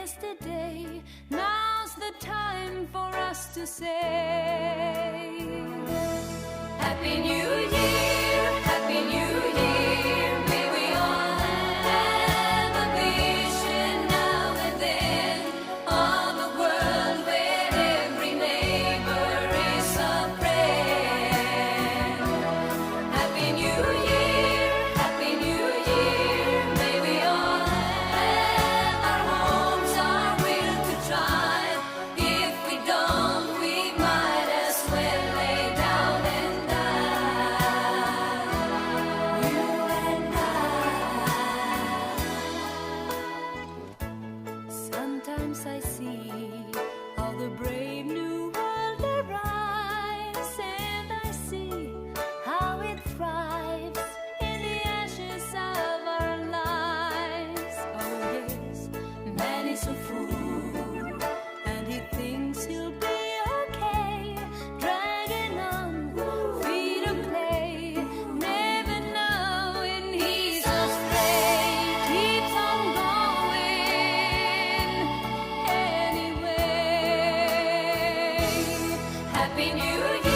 yesterday. Now's the time for us to say Happy New Year, Happy New Year. May we all have a vision now and then of a world where every neighbor is a friend. Happy New Year, Happy New Year. May we all have our homes, our will to try. If we don't, we might as well lay down and die. You and I. Sometimes I see how the brave new world arrives, and I see how it thrives in the ashes of our lives. Oh yes, man is a fool, and he thinks he'll be okay, dragging on feet of clay, never knowing he's astray. Keeps on going anyway. Happy New Year.